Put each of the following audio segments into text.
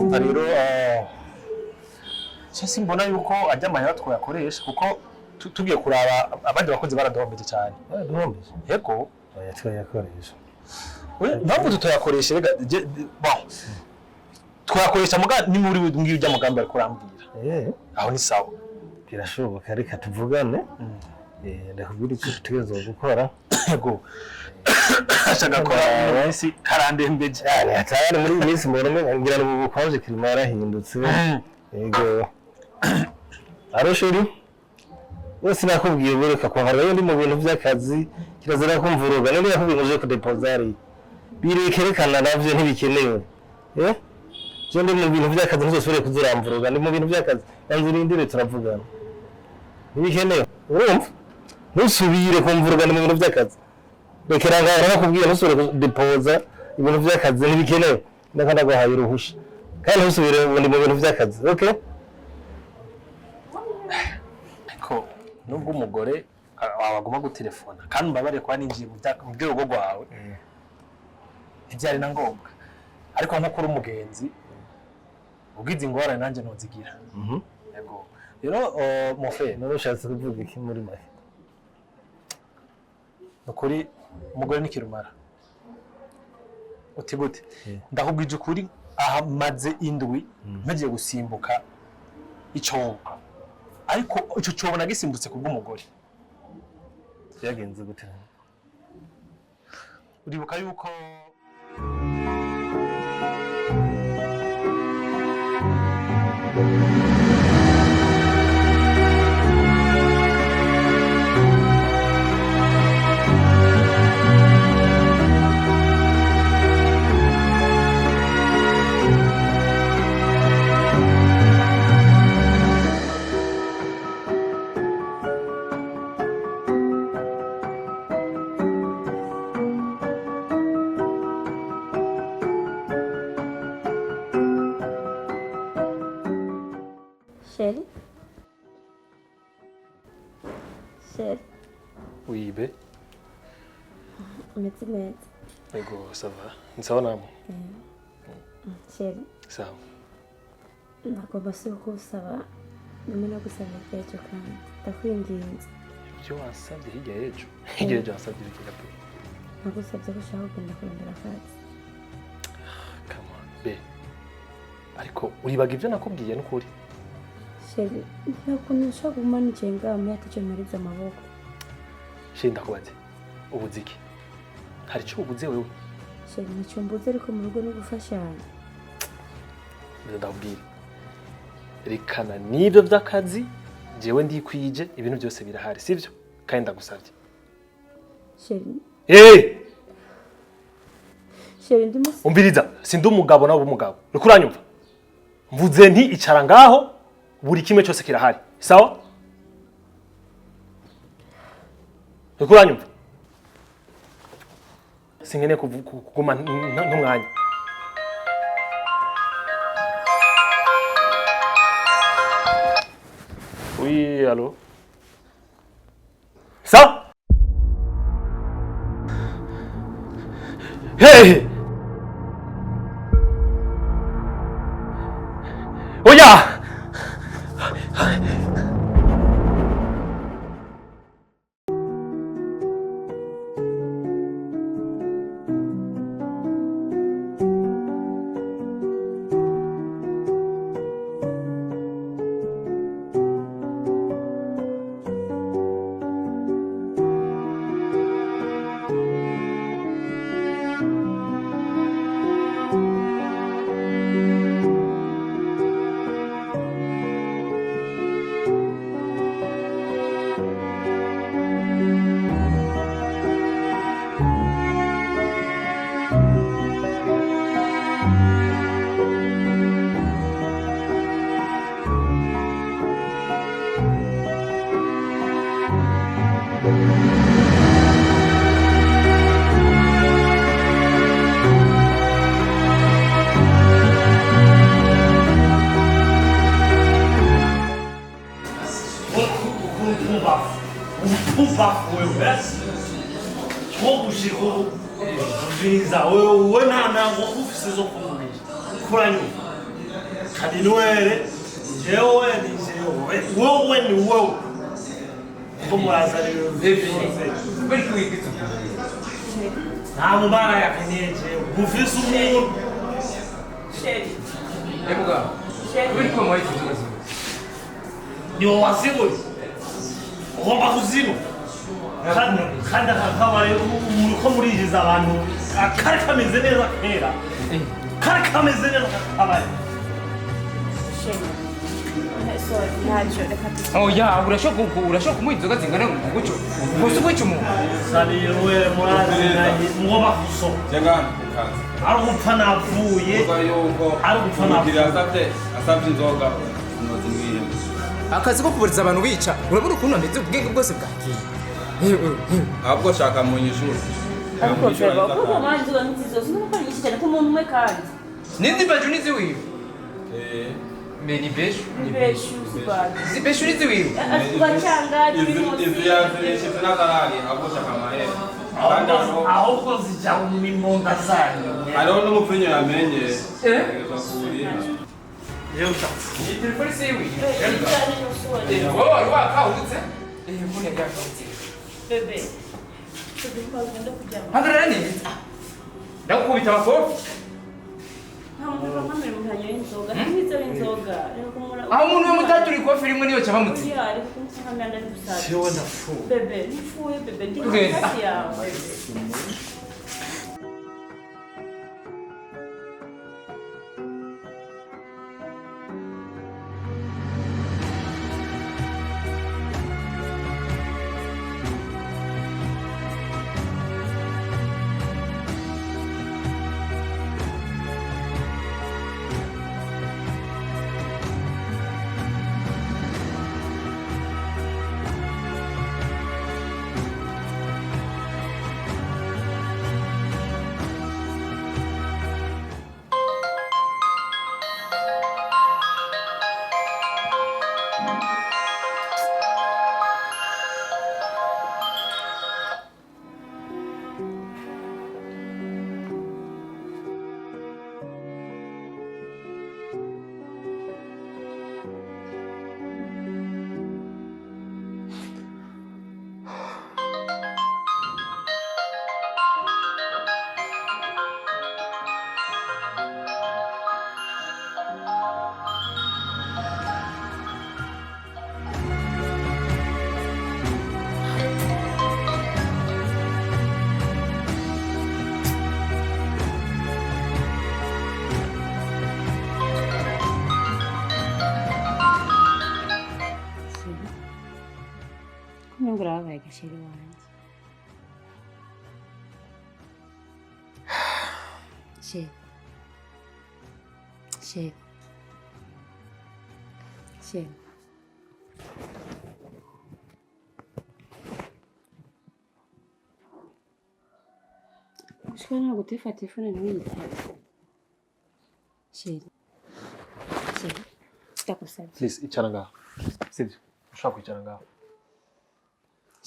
urumva rero sisi mbona yuko ajya amahera twayakoresha kuko tugiye kuraba abandi bakozi baraduhombeje cyane. Duhombeje? Yego. Oya twayakoresha. Mpamvu tutayakoresha rega twayakoresha muga ni muri ngiyo ujya mugambi ari kurambwira. Aho ni sawa. Birashoboka reka tuvugane. Ndakubwira icyo tutegerezwa gukora. Yego. Ashaka ko iminsi karandembeje. Atari muri iminsi mbona ngira ngo ubukonje kirimo yarahindutse. Yego. Aroshuri? Wese nakubwiye bureka ko hari ndi mu bintu by'akazi kirazira ko mvuruga none yakubwiye ko deposari birekerekana navyo ntibikenewe. Je ndi mu bintu by'akazi ntuzosubire kuzuramvuruga ndi mu bintu by'akazi yanzuri indire turavugana. Ntibikenewe. Urumva? Ntusubire kumvuruga ndi mu bintu by'akazi. Rekera ngaho nakubwiye ntusubire deposa ibintu by'akazi ntibikenewe. Ndakanda guhaye uruhusha. Kandi ntusubire ndi mu bintu by'akazi. Okay? Ko nubwo umugore waguma gutelefona kandi mbabare kwa ninjiye mu rwego rwawe ibyari na ngombwa ariko nko kuri umugenzi ugize ingorane nanjye ntuzigira. Yego rero mofe narushatse kuvuga iki muri make nukuri umugore nikirumara uti gute ndakubwije ukuri ahamaze indwi ntagiye gusimbuka icobo ariko ico cyobo nagisimbutse kubw'umugore. Yagenze gute? Uribuka yuko Chérie? Chérie? Oui, bé. Umeze neza? Yego, ça va. Ni sawa namwe? Chérie? Sawa. Nagomba se gusaba nyuma no gusaba ejo kandi ndakwinginze. Ibyo wansabye hirya y'ejo. Hirya y'ejo wansabye hirya pe. Nagusabye ko ushaka kugenda kurondera akazi. Come on, bé. Ariko uribaga ibyo nakubwiye n'ukuri? Chérie, ntakuntu nshaka kuguma nicenga mu yataje mariza amaboko. Chérie ndakubaze. Ubuziki. Hari cyo ubuze wewe? Chérie, nicyo mbuze ariko mu rugo no gufashanya. Ndabwira. Rekana nibyo by'akazi jewe ndikwije ibintu byose birahari sivyo kandi ndagusabye. Chérie. Chérie ndimo. Umbiriza sindi umugabo nawe umugabo. Rukuranyumva. Mvuze nti icara ngaho buri kimwe cyose kirahari. Sawa? Rukuranyumva. Singene kuguma ntumwanya. Oui, allô? Ça? Hey! Oya! umvafu wewe wogushiko ubwiza wewe nta ntango ufise zo kumubiri kuranyuma Kadinuere, jewe ni jewe. Wowe ni wowe. Ko murazari bari kwigitsa nta mubara yakeneye jewe. Ufise umuntu. Sheri. ebuga bari ko muri kibazo Ni wowe wasibuye. Ugomba kuzino. Kandi akabari muriko murijiza abantu. Kari kameze neza kera. Kari kameze neza kabari. Sheri. Sorry, ntacyo reka tuzi. oh ya urashaka kumuha inzoga zingana gucyo gusa gucyo mu Saliye wewe murazi naye mugomba kuso. Jengana kukaza. Ari gupfa navuye. Kuva yuko Ari gupfa navuye. asabye inzoga unoze mwiye. akazi ko kuburiza abantu bica urabona ukuntu ameze ubwenge bwose bwagiye Ahubwo shaka mu nyishuri. Ariko Febo, kuko manzi wa nzizo sinumva nyinshi cyane ko umuntu umwe kandi. nindi baju nizi wiwe meni beshu Beshu sibadi. zi beshu nizi wiwe Bacanga Izi yazirishe n'akarari ahubwo shaka amahere. Kandi ahubwo zijya mu mimonga zanyu. hariho n'umupfinyo yamenye. Bakuriye. Yewe utatse. ni telefone se wiwe cyane n'usore. wowe wari wakawutse mbona yakawutse Bebe. Bebe bagenda kujyamo. hagarara neza ndakubita amakofi Nta muntu ukamera umuhanyo w'inzoga. Ntizo inzoga. Rero kumura. aho umuntu w'umutatu uri kofi rimwe niyo cyaba mutse Uri ari kumsamira ndari gusaza. Jewe nafu. Bebe, nifuye bebe ndi Tugenda. hasi yawe. Nungura wabaye gasheri wanjye. Sheri. Sheri. Sheri. Ushobora ntabwo tuyifata telefone ntiwiyitabe. Sheri. Sheri. Ndagusabye. Please icara ngaho. Sibyo. Ushaka kwicara ngaho.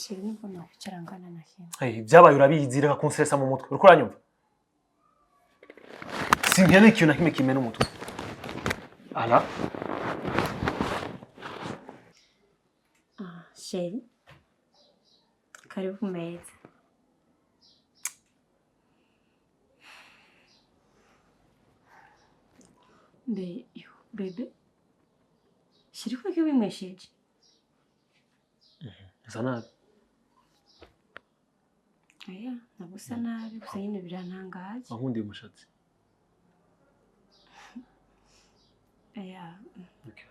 Sheri nubwo nakwicara ngana na kimwe. Hey, byabaye urabizi reka kunseresa mu mutwe. Uriko uranyumva? Sinkeneye ikintu na kimwe kimena umutwe. Ala. Sheri. Karibu ku meza. Bebe. Sheri ko wimwesheje? Asa nabi. Aya, nabusa nabi gusa nyine birantangaje. Nkundiye umushatsi. Aya. Okay.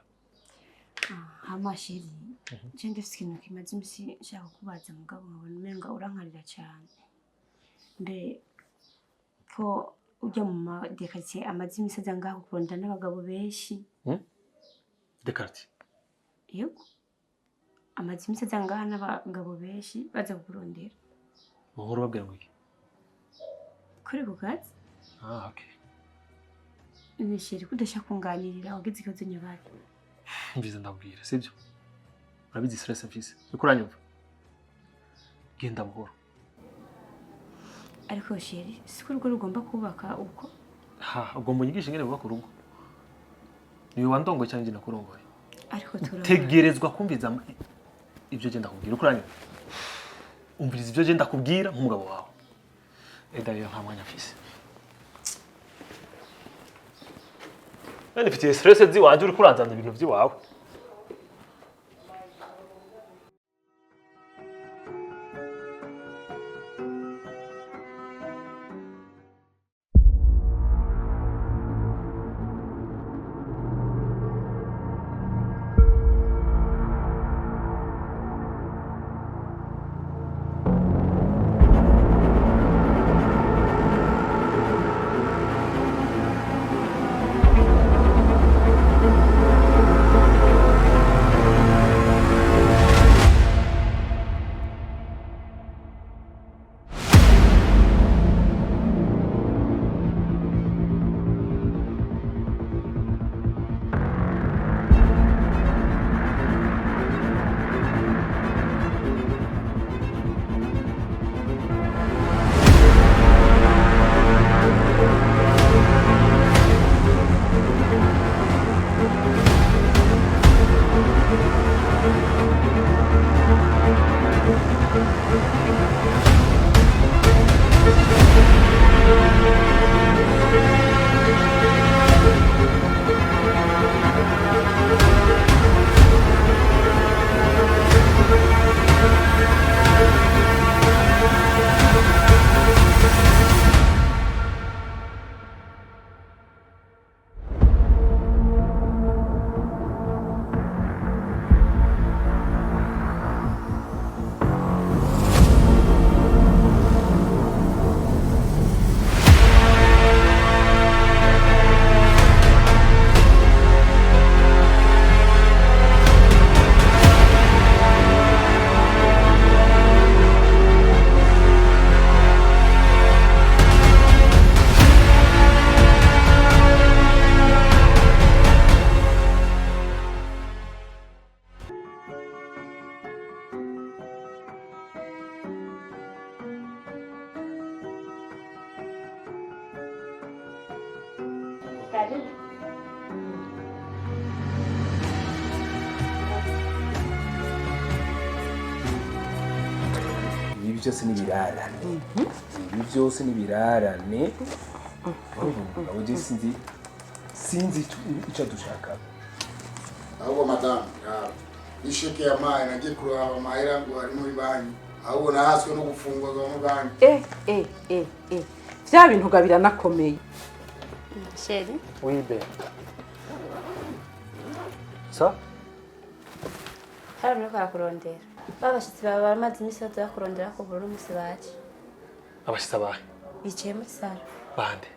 Hama Sheri. Je ndafite ikintu kimaze imisi nshaka kubaza mugabo nkabona umenga urankarira cyane. Mbe ko ujya mu madekaritsiye amaze imisi aza ngaho kuronda n'abagabo benshi. Dekarti. Yego. Amaze imisi aza ngaho n'abagabo benshi baza kurondera. Muhoro babwira ngo iki? Kuri bugatsi? Okay. Ni Sheri kudashaka kunganirira wagize ikibazo nyabari. Mbiza ndabwira, sibyo? Urabizi stress mfise. Uriko uranyumva? Genda buhoro. Ariko Sheri, siko urugo rugomba kubaka uko? Ubwo munyigisha ingene bubaka urugo. niwe wandongoye cyangwa njye nakurongoye ariko turabana tegerezwa kumviza ibyo genda kubwira ukuranye umviriza ibyo genda kubwira nk'umugabo wawe edayo nta mwanya afise nani mfitiye stress ziwanje uri kuranzana ibintu by'iwawe ibi byose ni birarane ibi byose ni birarane uje sinzi icyo dushaka ahubwo madamu isheke ya mayi nagiye kuraba amahera ngo ari muri banki ahubwo nahaswe no gufungwa mu banki vya bintu gabira nakomeye Chérie oui ben ça hari nuko arakurondera babashitsi baba bamaze imisi yose bakurondera ko buri munsi baje abashitsi abahe bicaye muri sala bande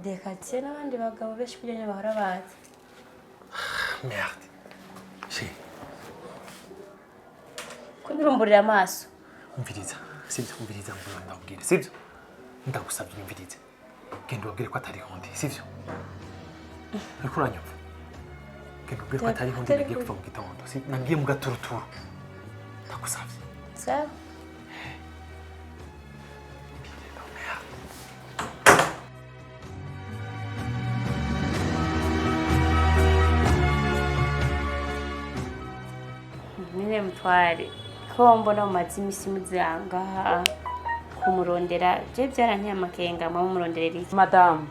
dekatiye n'abandi bagabo benshi kugira ngo bahora baza merde si kunirumburira amaso umviriza sibyo umviriza ndakubwira sibyo ndagusabye umvirize genda ubwire ko atari hondi sivyo ariko uranyumva genda ubwire ko atari hondi nagiye kuva mu gitondo si nagiye mu gaturuturu ndagusabye sawa Mine mutware ko mbona umaze imisi muzanga kumurondera je byaranteye amakenga mu muronderera iki madamu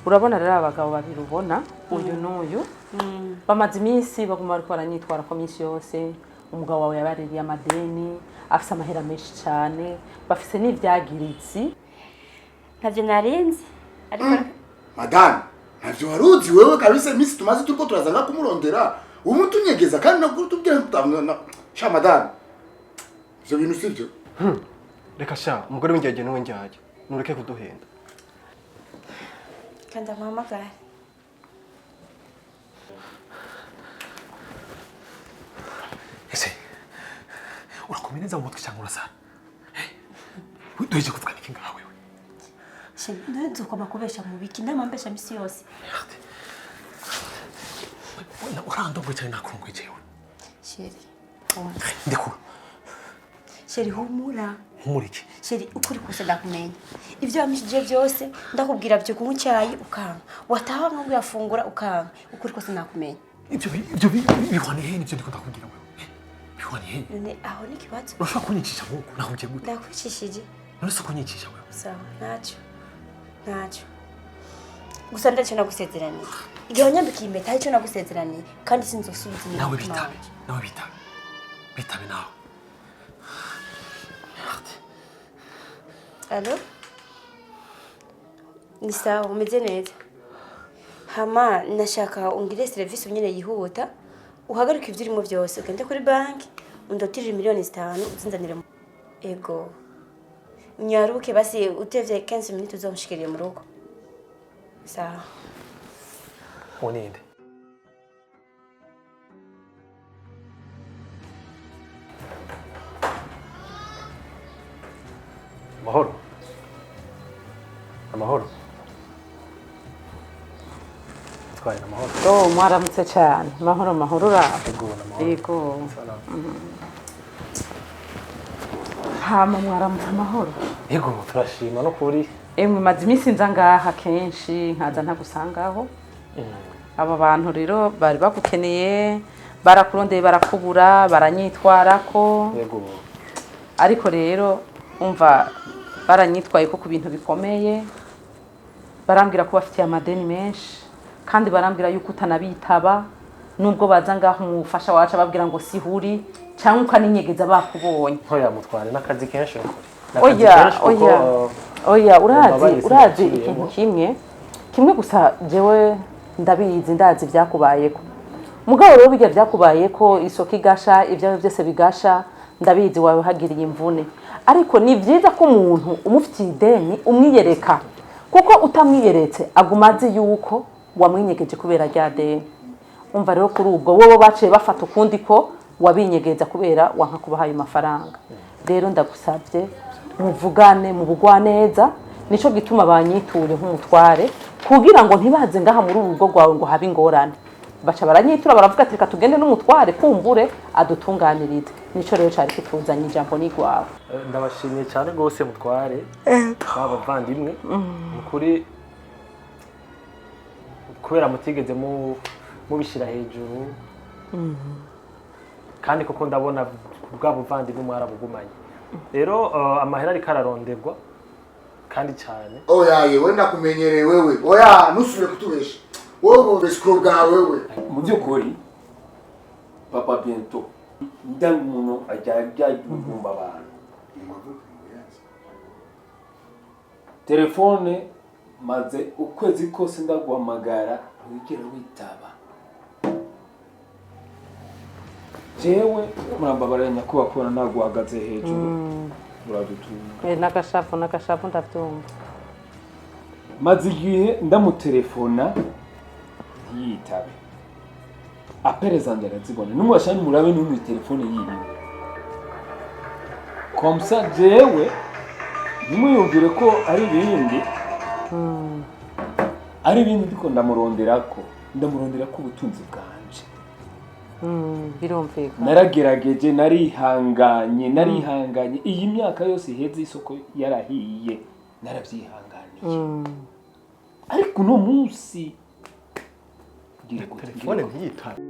urabona rero abagabo babiri ubona uyu n'uyu bamaze iminsi baguma bariko baranyitwara ko minsi yose umugabo wawe yabaririye amadeni afise amahera menshi cyane bafise n'ivyagiritsi ntavyo narinzi ariko madamu ntavyo waruzi wewe kabisa iminsi tumaze turiko turazanga kumurondera umutunyegeza kandi nakutubwira tutamwana sha madamu ivyo bintu sivyo reka sha umugore w'injyaje n'uwe njyaje nureke kuduhenda kandi amuhamagara ese urakomeneza mu mutwe cyangwa urasara duheje kuvugana iki ngawe we nzi uko bakubesha mu biki ndamambesha misi yose urandongoye cyane nakurungoye jewe Chérie ndekura Chérie humura humura iki sheri ukuri kose ndakumenya ivyo wamishije byose ndakubwira byo kunywa icyayi ukanga wataha nko yafungura ukanga ukuri kose ndakumenya ibyo bihwane he nibyo ndiko ndakubwira wewe bihwane he none aho ni kibazo urashaka kunyicisha nk'uko naho ugiye gute ndakwicishije none se kunyicisha wewe sawa ntacyo gusa ndacyo nagusezeraniye igihe wanyambikiye impeta hari icyo nagusezeraniye kandi sinzosubiza inyuma nawe bitabe nawe Allo? Ni sawa umeze neza hama nashaka ungire service unyene yihuta uhagarika ivyo urimo byose ugende kuri banki undotirire miliyoni 5 uzinzanire ego nyaruke basi utevye 15 minutes uzomushikiriye mu rugo sawa oninde amahoro twari amahoro mwaramutse cyane mahoro yego hama mwaramutse amahoro yego turashima no kuri emwe maze iminsi nza ngaha kenshi nkaza ntagusangaho aba bantu rero bari bagukeneye barakurondeye barakubura baranyitwarako yego ariko rero umva baranyitwaye ko ku bintu bikomeye barambwira ko bafitiye amadeni menshi kandi barambwira yuko utanabitaba nubwo baza ngaho umufasha wacu babwira ngo sihuri cyangwa ukaninyegeza bakubonye hoya mutware n'akazi kenshi oya urazi ikintu kimwe gusa jewe ndazi byakubayeko mugabo rero bijya byakubayeko isoko igasha ibyo byose bigasha ndabizi wawe hagiriye imvune ariko ni byiza ko umuntu umufitiye ideni umwiyereka kuko utamwiyeretse agumaze yuko wamwinyegeje kubera rya deni umva rero kuri ubwo wowe baciye bafata ukundi ko wabinyegeza kubera wanka kubaha ayo mafaranga rero ndagusabye muvugane mu bugwaneza nico gituma banyiture nk'umutware kugira ngo ntibaze ngaha muri urugo rwawe ngo habe ingorane baca baranyitura baravuga ati reka tugende n'umutware kumbure adutunganirize nico rero cari kituzanye ijambo n'igwawe ndabashimiye cyane rwose mutware babavandimwe mukuri kubera mutigeze mubishira hejuru kandi koko ndabona bwa buvandimwe mwarabugumanye rero amahera ariko araronderwa kandi cyane oya yewe ndakumenyereye wewe oya nusubire kutubesha wowe besiko bwawe wewe mu by'ukuri papa bientôt ndanga umuntu ajya gumba abantu telefone maze ukwezi kose ndaguhamagara wigera witaba jewe murambabara nyakuba kubona naguhagaze hejuru uradutunga n'agashavu ndabyumva maze igihe ndamutelefona ntiyitabe apereza ndarazibona n'umwashani murabe n'umwe telefone yiwe komsa jewe nimuyumvire ko ari ibindi ndiko ndamurondera ko ubutunzi bwanje birumvikana naragerageje narihanganye iyi myaka yose iheze isoko yarahiye narabyihanganiye ariko uno munsi telefone ntiyitabe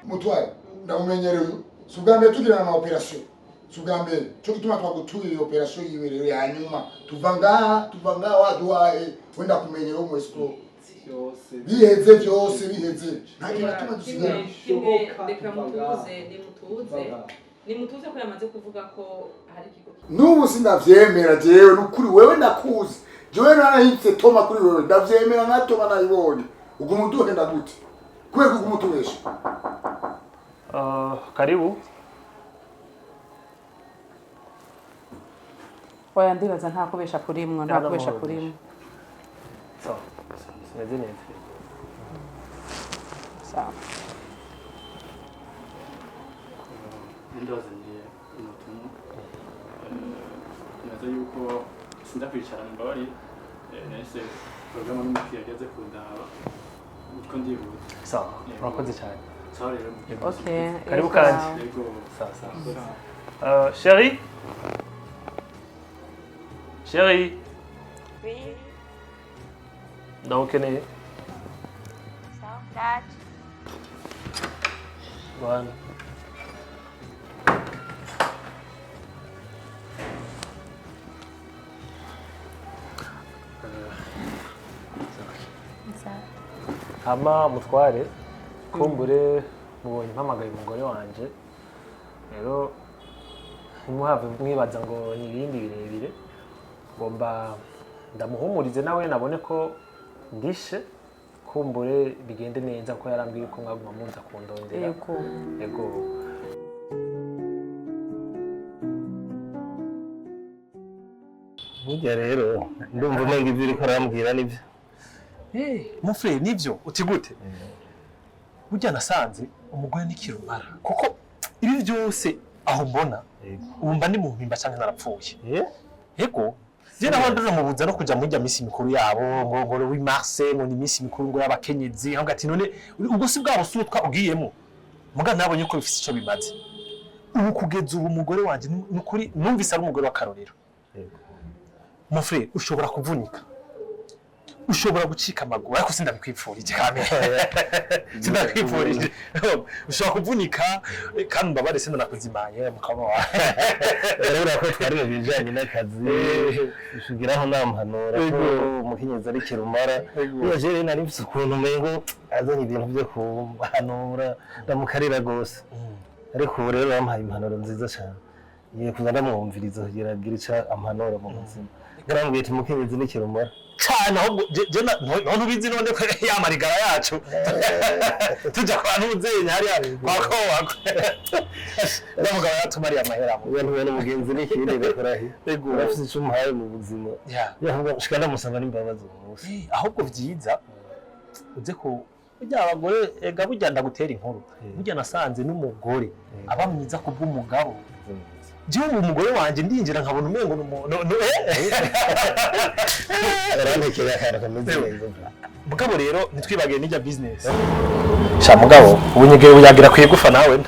mutware ndamumenyereye subwambere tugirana ama operation subwambere cyo gituma twagutuye operation yiwe rero yanyuma tuva ngaha waduhaye wenda kumenyera mu escrow biheze byose biheze nta kintu tuma dusigara reka nimutuze ko yamaze kuvuga ko hari ikigo n'ubu sindavyemera jewe n'ukuri wewe ndakuzi jewe narahitse toma kuri wewe ndavyemera nka toma nayibonye uguma uduhenda gute kwego uguma utubesha karibu oya ndibaza nta kubesha kurimwo nta kubesha kurimwo so simeze neza sawa ndazanye umutumu naza yuko sinda kwicarana mbari nese programu n'umukiriya ageze kundaba utwo ndihuta sawa murakoze cyane sawa rero okay karibu kandi yego sawa chérie chérie Oui, ndamukeneye sawa dad. bana hama mutware kumbure mubonye mpamagaye umugore wanje rero ntimuhave mwibaza ngo ni ibindi birebire ngomba ndamuhumurize nawe nabone ko ndishe kumbure bigende neza ko yarambwiye ko mwaguma muza kundondera yego burya rero ndumva umenga ibyo uriko arambwira nibyo mon frère nivyo uti gute burya nasanze umugore n'ikirumara kuko ibi byose aho mbona ubu mba ndi mu mpimba canke narapfuye yego je naho ndamubuza no kuja muri misi mikuru yabo ngo wi mars ngo ni misi mikuru ngo y'abakenyezi aho gati none ubwo si bwabo sutwa ugiyemo muga nabonye ko bifite ico bimaze ubu kugeza ubu umugore wanje n'ukuri numvise ari umugore wa karorero mon frère ushobora kuvunika ushobora gucika amaguru ariko sindabikwipfurije kamera sindabikwipfurije ushobora kuvunika kandi mbabare sindanakuzimanye mukaba wa rero ko twari mu bijanye n'akazi ushugiraho nampanura ko umukenyezi ari kirumara iyo je nari mfise ukuntu mengo azanye ibintu byo kuhanura ndamukarira gose ariko ubu rero yampaye impanuro nziza cyane ngiye kuza ndamwumviriza kugira agira ica ampanura mu buzima yarambwiye ati umukenyezi ni kirumara cyane ahubwo je none ubizi none ko yamarigara yacu tujya kwa ntuzenye hariya kwa ko wako ndamugabo yatumariye amahera mu abantu bene mugenzi ni kindi bekorahi urafise ico umuhaye mu buzima yavuga shika ndamusaba n'imbabazi umunsi ahubwo vyiza uze ko burya abagore ega burya ndagutera inkuru burya nasanze n'umugore aba mwiza kubw'umugabo jewe umugore wanje ndinjira nkabona umengo arantekera akara kameze neza mugabo rero nitwibagiye n'ijya business sha mugabo ubunyegero buyagira kwigufa nawe